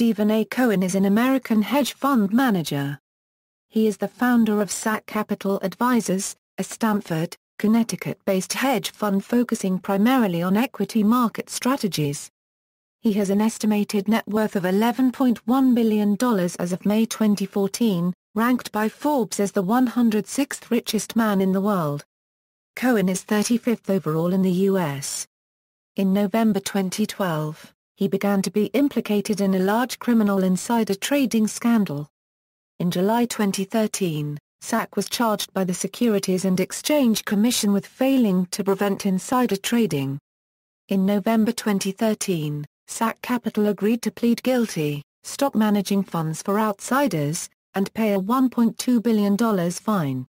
Stephen A. Cohen is an American hedge fund manager. He is the founder of SAC Capital Advisors, a Stamford, Connecticut-based hedge fund focusing primarily on equity market strategies. He has an estimated net worth of $11.1 billion as of May 2014, ranked by Forbes as the 106th richest man in the world. Cohen is 35th overall in the U.S. In November 2012, he began to be implicated in a large criminal insider trading scandal. In July 2013, SAC was charged by the Securities and Exchange Commission with failing to prevent insider trading. In November 2013, SAC Capital agreed to plead guilty, stop managing funds for outsiders, and pay a $1.2 billion fine.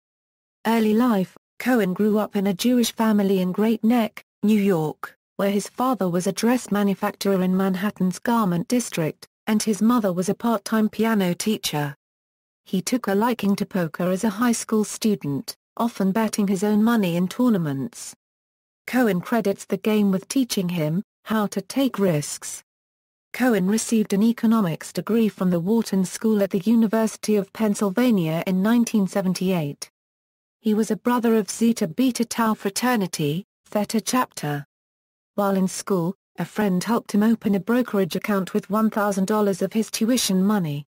Early life: Cohen grew up in a Jewish family in Great Neck, New York, where his father was a dress manufacturer in Manhattan's Garment District, and his mother was a part-time piano teacher. He took a liking to poker as a high school student, often betting his own money in tournaments. Cohen credits the game with teaching him how to take risks. Cohen received an economics degree from the Wharton School at the University of Pennsylvania in 1978. He was a brother of Zeta Beta Tau fraternity, Theta chapter. While in school, a friend helped him open a brokerage account with $1,000 of his tuition money.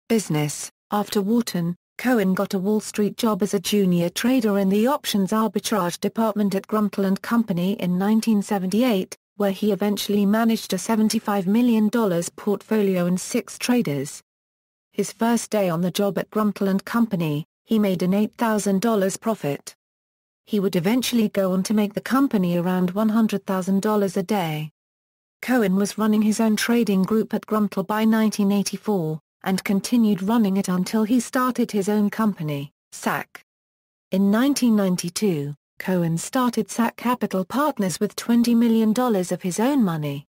Business: after Wharton, Cohen got a Wall Street job as a junior trader in the options arbitrage department at Gruntle & Company in 1978, where he eventually managed a $75 million portfolio and 6 traders. His first day on the job at Gruntle & Company, he made an $8,000 profit. He would eventually go on to make the company around $100,000 a day. Cohen was running his own trading group at Gruntle by 1984, and continued running it until he started his own company, SAC. In 1992, Cohen started SAC Capital Partners with $20 million of his own money.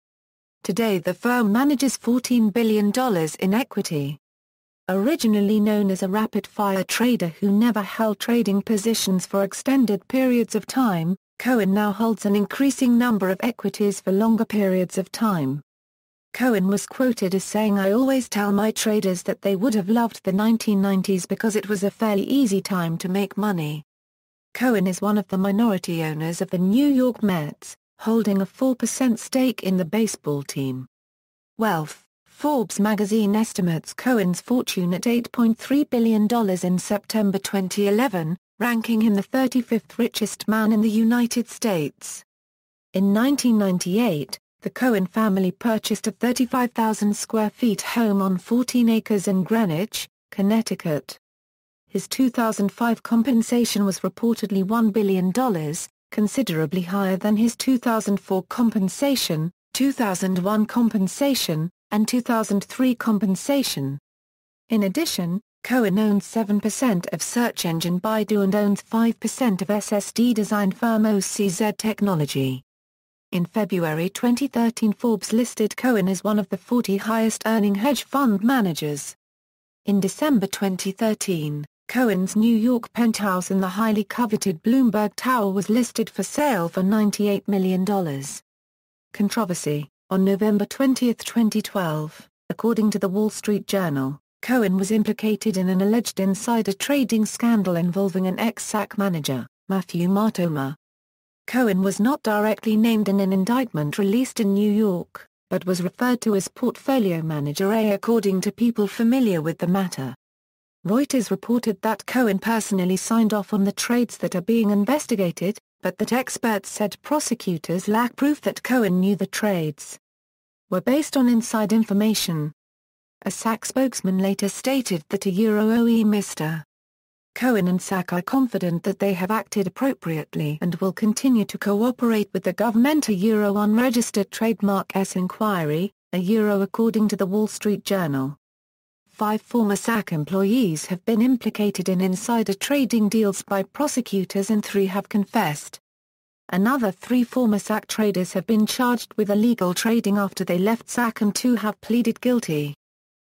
Today the firm manages $14 billion in equity. Originally known as a rapid-fire trader who never held trading positions for extended periods of time, Cohen now holds an increasing number of equities for longer periods of time. Cohen was quoted as saying, "I always tell my traders that they would have loved the 1990s because it was a fairly easy time to make money." Cohen is one of the minority owners of the New York Mets, holding a 4% stake in the baseball team. Wealth: Forbes magazine estimates Cohen's fortune at $8.3 billion in September 2011, ranking him the 35th richest man in the United States. In 1998, the Cohen family purchased a 35,000 square feet home on 14 acres in Greenwich, Connecticut. His 2005 compensation was reportedly $1 billion, considerably higher than his 2004 compensation, 2001 compensation, and 2003 compensation. In addition, Cohen owns 7% of search engine Baidu and owns 5% of SSD design firm OCZ Technology. In February 2013, Forbes listed Cohen as one of the 40 highest-earning hedge fund managers. In December 2013, Cohen's New York penthouse in the highly coveted Bloomberg Tower was listed for sale for $98 million. Controversy: on November 20, 2012, according to the Wall Street Journal, Cohen was implicated in an alleged insider trading scandal involving an ex-SAC manager, Matthew Martoma. Cohen was not directly named in an indictment released in New York, but was referred to as Portfolio Manager A according to people familiar with the matter. Reuters reported that Cohen personally signed off on the trades that are being investigated, but that experts said prosecutors lack proof that Cohen knew the trades were based on inside information. A SAC spokesman later stated that Mr. Cohen and SAC are confident that they have acted appropriately and will continue to cooperate with the government. Unregistered trademark S inquiry, according to the Wall Street Journal. 5 former SAC employees have been implicated in insider trading deals by prosecutors and 3 have confessed. Another 3 former SAC traders have been charged with illegal trading after they left SAC and 2 have pleaded guilty.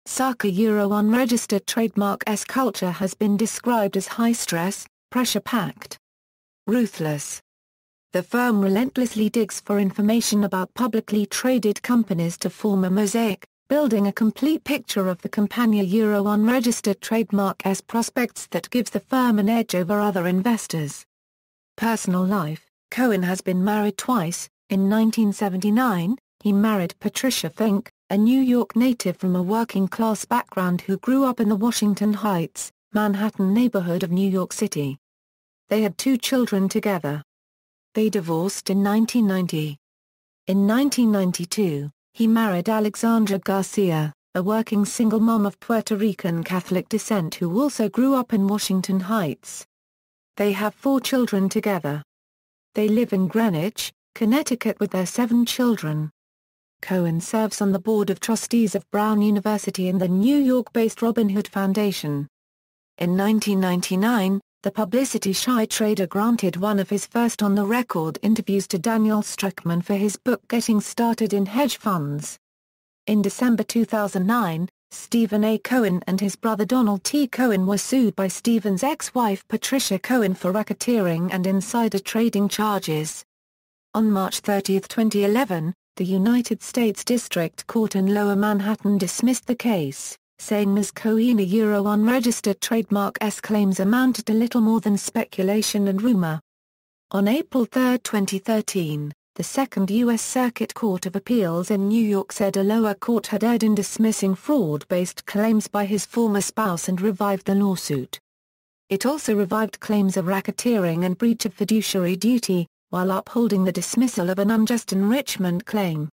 SAC unregistered trademark S culture has been described as high-stress, pressure-packed, ruthless. The firm relentlessly digs for information about publicly traded companies to form a mosaic, building a complete picture of the company unregistered trademark's prospects that gives the firm an edge over other investors. Personal life: Cohen has been married twice. In 1979, he married Patricia Fink, a New York native from a working-class background who grew up in the Washington Heights, Manhattan neighborhood of New York City. They had 2 children together. They divorced in 1990. In 1992, he married Alexandra Garcia, a working single mom of Puerto Rican Catholic descent who also grew up in Washington Heights. They have 4 children together. They live in Greenwich, Connecticut with their 7 children. Cohen serves on the board of trustees of Brown University and the New York-based Robin Hood Foundation. In 1999, the publicity-shy trader granted one of his first on-the-record interviews to Daniel Strickman for his book Getting Started in Hedge Funds. In December 2009, Stephen A. Cohen and his brother Donald T. Cohen were sued by Stephen's ex-wife Patricia Cohen for racketeering and insider trading charges. On March 30, 2011, the United States District Court in Lower Manhattan dismissed the case, saying Ms. Cohen's unregistered trademark's claims amounted to little more than speculation and rumor. On April 3, 2013, the Second U.S. Circuit Court of Appeals in New York said a lower court had erred in dismissing fraud-based claims by his former spouse and revived the lawsuit. It also revived claims of racketeering and breach of fiduciary duty, while upholding the dismissal of an unjust enrichment claim.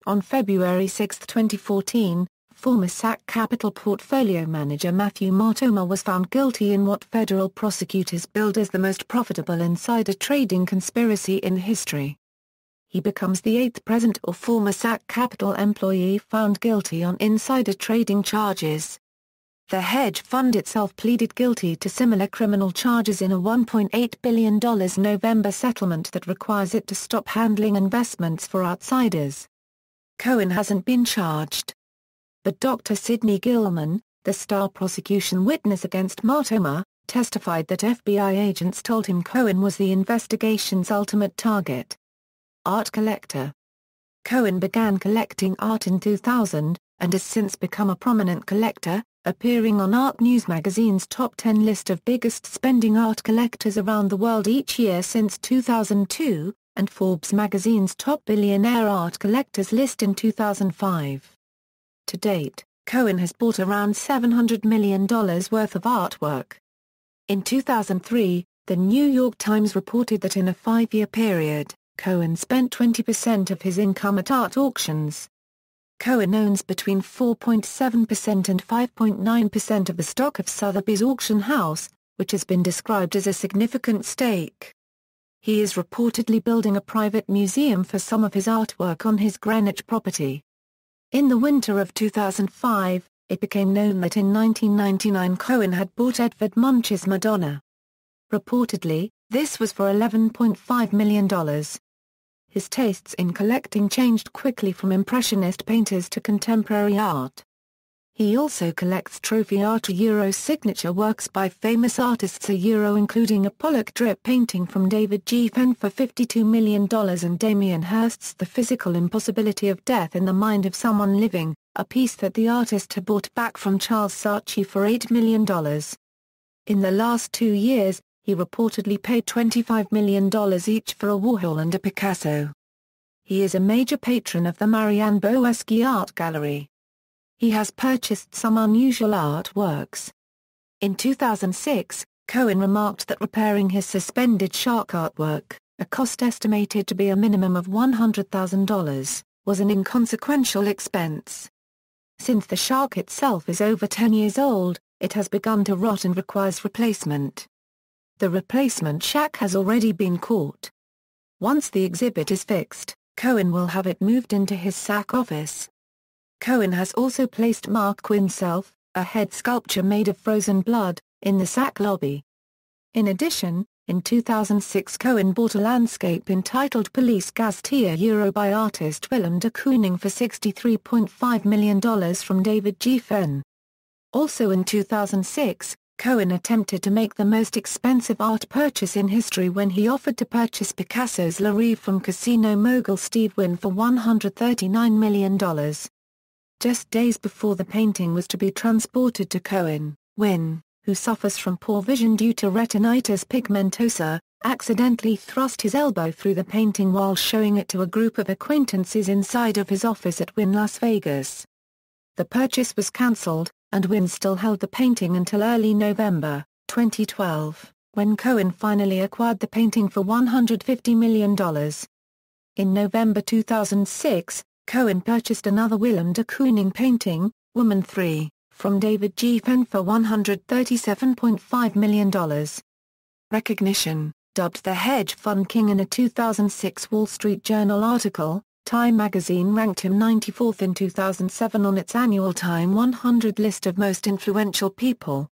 On February 6, 2014, former SAC Capital portfolio manager Matthew Martoma was found guilty in what federal prosecutors billed as the most profitable insider trading conspiracy in history. He becomes the 8th present or former SAC Capital employee found guilty on insider trading charges. The hedge fund itself pleaded guilty to similar criminal charges in a $1.8 billion November settlement that requires it to stop handling investments for outsiders. Cohen hasn't been charged. But Dr. Sidney Gilman, the star prosecution witness against Martoma, testified that FBI agents told him Cohen was the investigation's ultimate target. Art collector. Cohen began collecting art in 2000, and has since become a prominent collector, appearing on Art News magazine's top 10 list of biggest spending art collectors around the world each year since 2002, and Forbes magazine's top billionaire art collectors list in 2005. To date, Cohen has bought around $700 million worth of artwork. In 2003, the New York Times reported that in a 5-year period, Cohen spent 20% of his income at art auctions. Cohen owns between 4.7% and 5.9% of the stock of Sotheby's auction house, which has been described as a significant stake. He is reportedly building a private museum for some of his artwork on his Greenwich property. In the winter of 2005, it became known that in 1999 Cohen had bought Edvard Munch's Madonna. Reportedly, this was for $11.5 million. His tastes in collecting changed quickly from impressionist painters to contemporary art. He also collects trophy art signature works by famous artists including a Pollock drip painting from David G. Fenn for $52 million and Damien Hirst's The Physical Impossibility of Death in the Mind of Someone Living, a piece that the artist had bought back from Charles Saatchi for $8 million. In the last 2 years, he reportedly paid $25 million each for a Warhol and a Picasso. He is a major patron of the Marianne Boesky Art Gallery. He has purchased some unusual artworks. In 2006, Cohen remarked that repairing his suspended shark artwork, a cost estimated to be a minimum of $100,000, was an inconsequential expense. Since the shark itself is over 10 years old, it has begun to rot and requires replacement. The replacement shack has already been caught. Once the exhibit is fixed, Cohen will have it moved into his SAC office. Cohen has also placed Mark Quinn's Self, a head sculpture made of frozen blood, in the SAC lobby. In addition, in 2006 Cohen bought a landscape entitled Police Gazette by artist Willem de Kooning for $63.5 million from David G. Fenn. Also in 2006, Cohen attempted to make the most expensive art purchase in history when he offered to purchase Picasso's La Rêve from casino mogul Steve Wynn for $139 million. Just days before the painting was to be transported to Cohen, Wynn, who suffers from poor vision due to retinitis pigmentosa, accidentally thrust his elbow through the painting while showing it to a group of acquaintances inside of his office at Wynn Las Vegas. The purchase was cancelled, and Wynn still held the painting until early November 2012, when Cohen finally acquired the painting for $150 million. In November 2006, Cohen purchased another Willem de Kooning painting, Woman 3, from David G. Fenn for $137.5 million. Recognition. Dubbed the hedge fund king in a 2006 Wall Street Journal article, Time magazine ranked him 94th in 2007 on its annual Time 100 list of most influential people.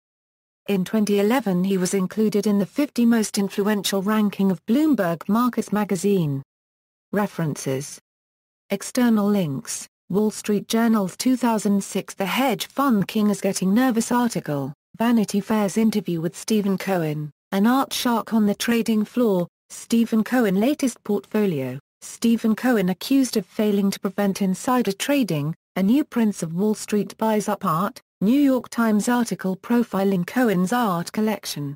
In 2011 he was included in the 50 most influential ranking of Bloomberg Markets magazine. References. External links: Wall Street Journal's 2006 The Hedge Fund King is Getting Nervous article, Vanity Fair's interview with Stephen Cohen, An Art Shark on the Trading Floor, Stephen Cohen latest portfolio, Stephen Cohen accused of failing to prevent insider trading, a new Prince of Wall Street buys up art, New York Times article profiling Cohen's art collection.